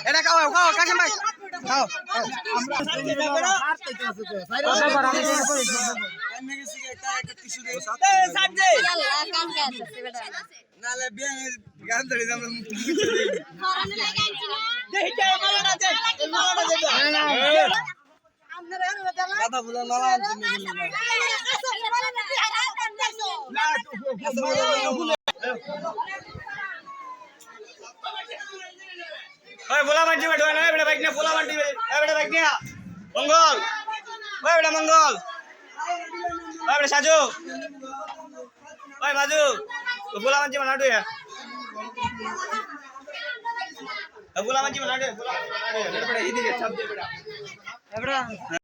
এটা খাও খাও কাশেম ভাই খাও নালে বিয়ে গান ধরে আমরা কথা বলা নালা ओए बोला मंडी बैठो ना बेटा बाइक ने बोला मंडी में ए बेटा बाइक ने मंगल ओए बेटा मंगल ओए बेटा साजू ओए बाजू तो बोला मंडी में नाडू है बोला मंडी में नाडू बोला बेटा इधर छाप दे बेटा ए बेटा